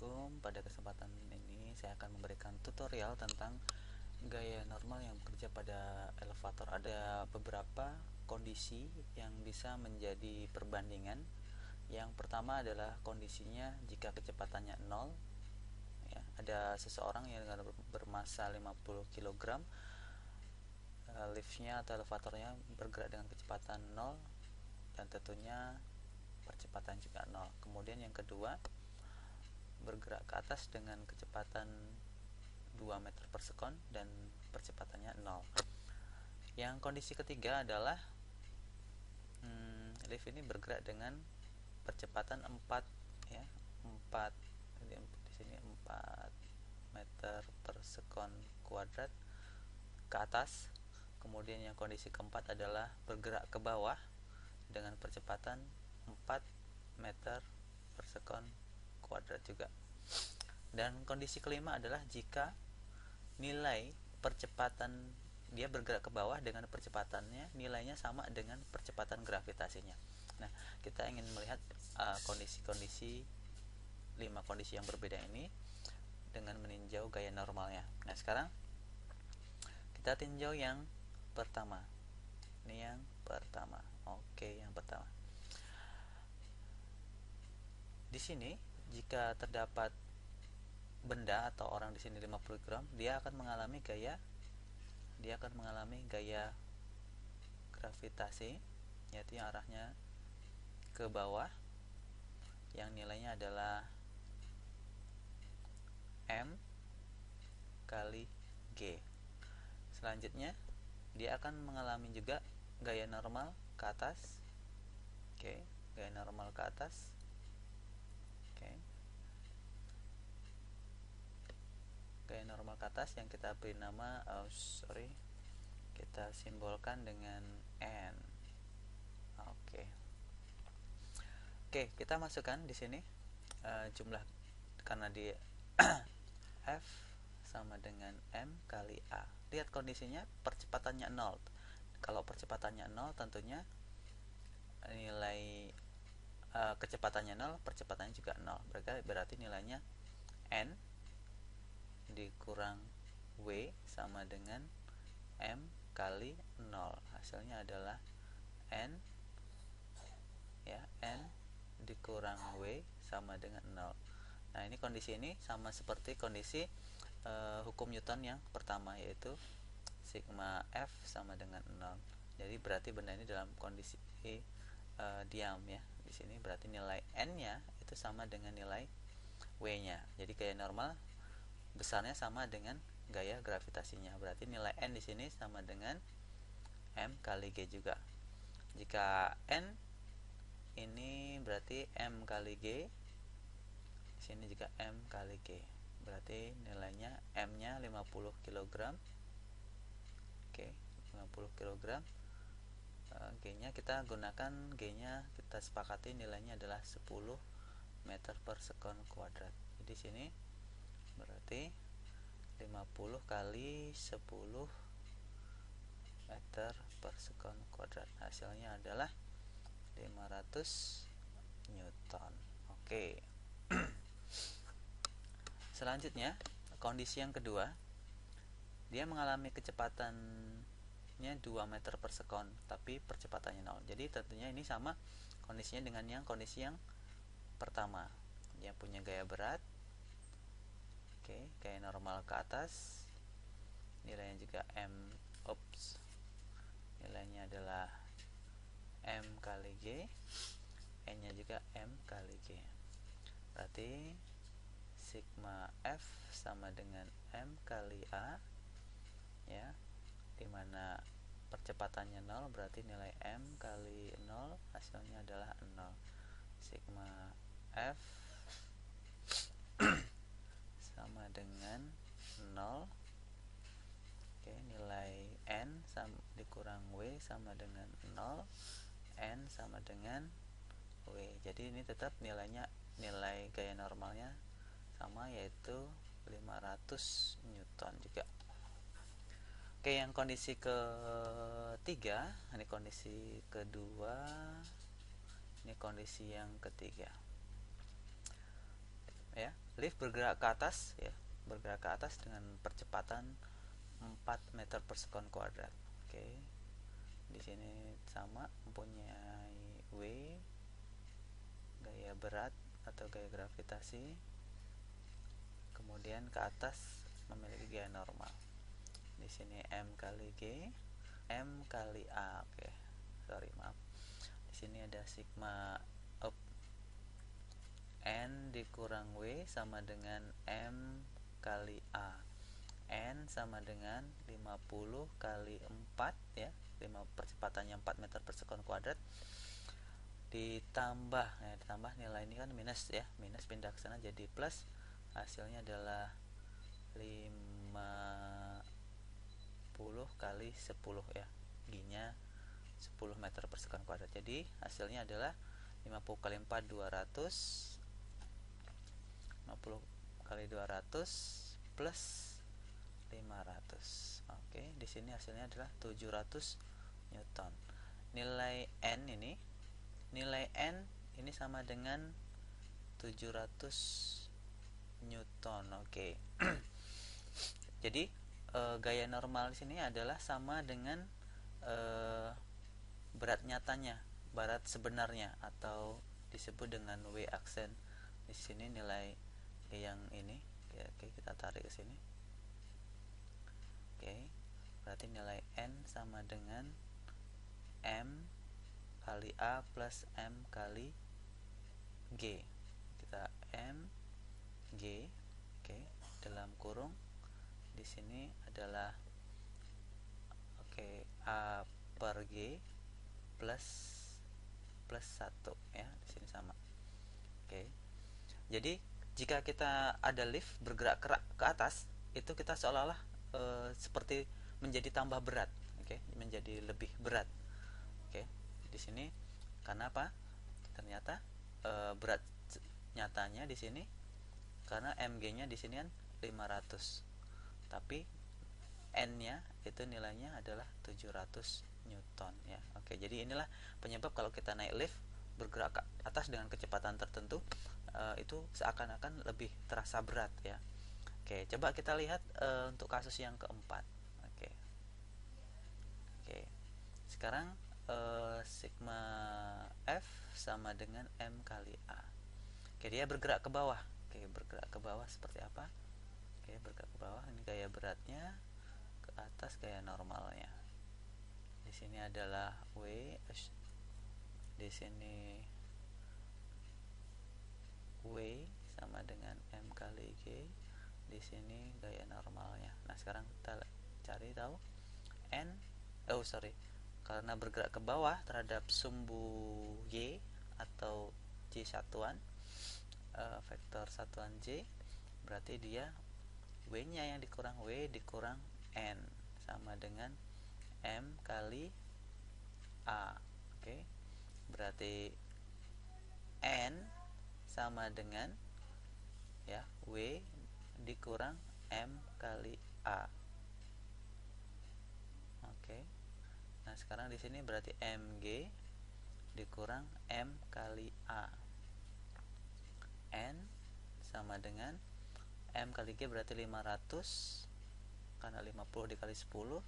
Assalamualaikum. Pada kesempatan ini saya akan memberikan tutorial tentang gaya normal yang bekerja pada elevator. Ada beberapa kondisi yang bisa menjadi perbandingan. Yang pertama adalah kondisinya jika kecepatannya 0, ya. Ada seseorang yang bermassa 50 kg, liftnya atau elevatornya bergerak dengan kecepatan 0, dan tentunya percepatan juga 0. Kemudian yang kedua, bergerak ke atas dengan kecepatan 2 meter per sekon dan percepatannya 0. Yang kondisi ketiga adalah lift ini bergerak dengan percepatan 4, ya, 4 di sini 4 meter per sekon kuadrat ke atas. Kemudian yang kondisi keempat adalah bergerak ke bawah dengan percepatan 4 meter per sekon kuadrat juga. Dan kondisi kelima adalah jika nilai percepatan dia bergerak ke bawah dengan percepatannya nilainya sama dengan percepatan gravitasinya. Nah, kita ingin melihat kondisi-kondisi 5 kondisi yang berbeda ini dengan meninjau gaya normalnya. Nah, sekarang kita tinjau yang pertama. Ini yang pertama. Oke, yang pertama. Di sini jika terdapat benda atau orang di sini 50 gram, dia akan mengalami gaya gravitasi, yaitu yang arahnya ke bawah, yang nilainya adalah M kali G. Selanjutnya dia akan mengalami juga gaya normal ke atas. Oke, gaya normal ke atas. Oke. Gaya normal ke atas yang kita beri nama kita simbolkan dengan N. Oke. Oke, kita masukkan di sini jumlah, karena di F sama dengan M kali A. Lihat kondisinya, percepatannya 0. Kalau percepatannya 0, tentunya nilai kecepatannya 0, percepatannya juga 0. Berarti nilainya N dikurang W sama dengan M kali 0. Hasilnya adalah N, ya, N dikurang W sama dengan 0. Nah, ini kondisi ini sama seperti kondisi hukum Newton yang pertama, yaitu sigma F sama dengan 0. Jadi berarti benda ini dalam kondisi diam, ya. Di sini berarti nilai N-nya itu sama dengan nilai W-nya. Jadi gaya normal besarnya sama dengan gaya gravitasinya. Berarti nilai N di sini sama dengan M kali G juga. Jika N ini berarti M kali G, di sini juga M kali G. Berarti nilainya M-nya 50 kg. Oke, 50 kg. G-nya kita gunakan, G-nya kita sepakati nilainya adalah 10 meter per sekon kuadrat. Jadi sini berarti 50 kali 10 meter per sekon kuadrat. Hasilnya adalah 500 Newton. Oke. Selanjutnya, kondisi yang kedua, dia mengalami kecepatannya 2 meter per sekon, tapi percepatannya 0. Jadi tentunya ini sama kondisinya dengan yang kondisi yang pertama. Dia punya gaya berat. Oke, gaya normal ke atas. Nilainya juga nilainya adalah M kali G. N-nya juga M kali G. Berarti sigma F sama dengan M kali A, ya, dimana percepatannya 0, berarti nilai M kali 0 hasilnya adalah 0. Sigma F sama dengan 0. Oke, nilai N dikurang W sama dengan 0. N sama dengan W. Jadi ini tetap nilai gaya normalnya sama, yaitu 500 Newton juga. Oke, yang kondisi ketiga, ini kondisi kedua, ini kondisi yang ketiga, ya. lift bergerak ke atas ya, bergerak ke atas dengan percepatan 4 meter per sekon kuadrat. Oke. Di sini sama mempunyai W, gaya berat atau gaya gravitasi. Kemudian ke atas memiliki gaya normal. Di sini M kali G, M kali A. Oke. Sorry, maaf. Di sini ada sigma up N dikurang W sama dengan M kali A. N sama dengan 50 kali 4 ya, 5 percepatannya 4 meter per sekon kuadrat, ditambah nilai ini kan minus ya, minus pindah ke sana jadi plus, hasilnya adalah 50 kali 10 ya, G-nya 10 meter per sekon kuadrat. Jadi hasilnya adalah 50 kali 4 200, 50 kali 200 plus 500. Oke, di sini hasilnya adalah 700 Newton. Nilai N ini sama dengan 700 Newton. Oke. Jadi gaya normal di sini adalah sama dengan berat nyatanya, berat sebenarnya, atau disebut dengan W aksen. Di sini nilai yang ini. Oke, kita tarik ke sini. Oke, berarti nilai N sama dengan M kali A plus M kali G. Kita M G, oke, dalam kurung di sini adalah A per G plus 1 ya, di sini sama. Oke. Jadi jika kita ada lift bergerak ke atas, itu kita seolah-olah seperti menjadi tambah berat, oke, menjadi lebih berat. Oke. Di sini karena apa? Ternyata berat nyatanya di sini karena mg-nya di sini kan 500. Tapi N-nya itu nilainya adalah 700 Newton ya. Oke, jadi inilah penyebab kalau kita naik lift bergerak ke atas dengan kecepatan tertentu, itu seakan-akan lebih terasa berat ya. Oke, coba kita lihat untuk kasus yang keempat. Oke. Sekarang sigma F sama dengan M kali A. Oke, dia bergerak ke bawah. Oke, bergerak ke bawah seperti apa? Oke, bergerak ke bawah, ini gaya beratnya, ke atas gaya normalnya. Di sini adalah W, di sini W sama dengan M kali G, di sini gaya normalnya. Nah, sekarang kita cari tahu N, karena bergerak ke bawah terhadap sumbu Y atau J satuan, vektor satuan J, berarti dia W-nya yang dikurang W dikurang N sama dengan M kali A. Oke. Berarti N sama dengan ya W dikurang M kali A. Oke. Nah, sekarang di sini berarti Mg dikurang M kali A. N sama dengan M kali G berarti 500, karena 50 dikali 10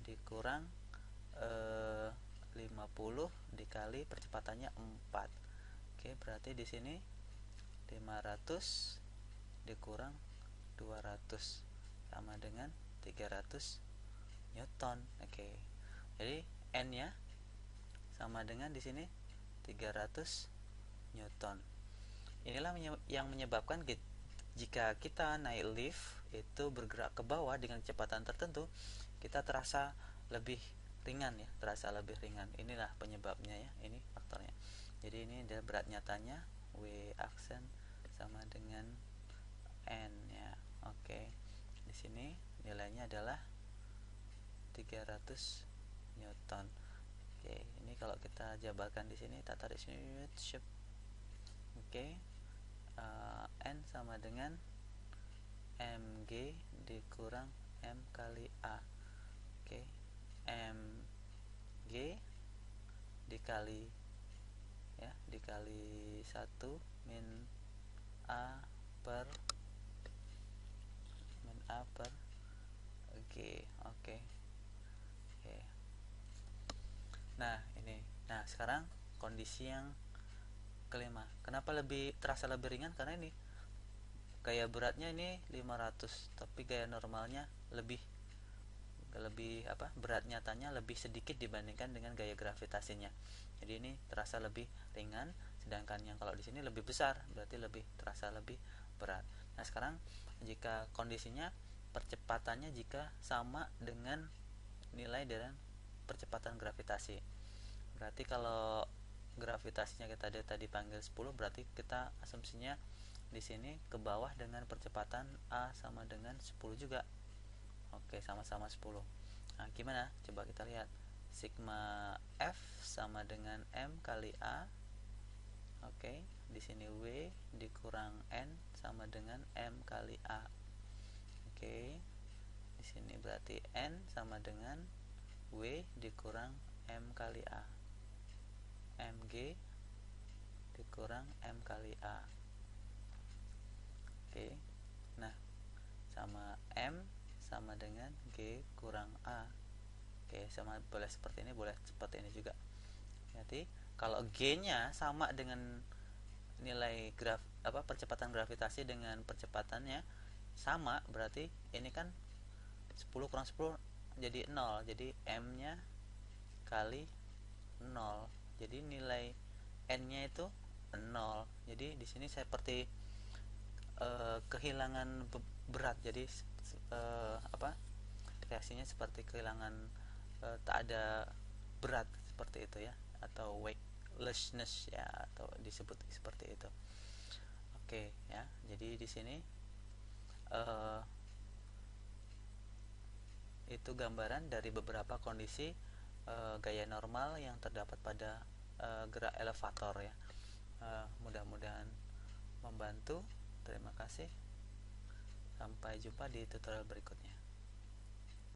dikurang 50 dikali percepatannya 4. Oke, berarti di sini 500 dikurang 200 sama dengan 300 Newton. Oke. Jadi N-nya sama dengan di sini 300 Newton. Inilah yang menyebabkan jika kita naik lift itu bergerak ke bawah dengan kecepatan tertentu, kita terasa lebih ringan ya, terasa lebih ringan. Inilah penyebabnya ya, ini faktornya. Jadi ini adalah berat nyatanya, W aksen sama dengan N ya. Oke. Di sini nilainya adalah 300 Newton. Oke, ini kalau kita jabarkan di sini, kita tarik sini. Oke. N sama dengan Mg dikurang M kali A. Oke. Mg dikali 1 min A upper oke. Oke. Nah ini, nah sekarang kondisi yang kelima. Kenapa terasa lebih ringan? Karena ini gaya beratnya ini 500, tapi gaya normalnya lebih berat nyatanya lebih sedikit dibandingkan dengan gaya gravitasinya. Jadi ini terasa lebih ringan, sedangkan yang kalau di sini lebih besar, berarti terasa lebih berat. Nah sekarang jika kondisinya percepatannya jika sama dengan nilai dari percepatan gravitasi, berarti kalau gravitasinya kita tadi panggil 10, berarti kita asumsinya di sini ke bawah dengan percepatan A sama dengan 10 juga. Oke, sama-sama 10. Nah, gimana? Coba kita lihat. Sigma F sama dengan M kali A. Oke, di sini W dikurang N sama dengan M kali A. Oke. Di sini berarti N sama dengan W dikurang M kali A. Mg dikurang M kali A. Oke. Nah, sama M sama dengan G kurang A. Oke, sama boleh seperti ini, boleh seperti ini juga. Jadi kalau G-nya sama dengan nilai percepatan gravitasi dengan percepatannya sama, berarti ini kan 10 kurang 10 jadi 0. Jadi M-nya kali 0. Jadi nilai N-nya itu 0. Jadi di sini seperti kehilangan berat. Jadi reaksinya seperti kehilangan tak ada berat seperti itu ya, atau weightlessness ya, atau disebut seperti itu. Oke ya, jadi di sini itu gambaran dari beberapa kondisi gaya normal yang terdapat pada gerak elevator ya. Mudah-mudahan membantu. Terima kasih. Sampai jumpa di tutorial berikutnya.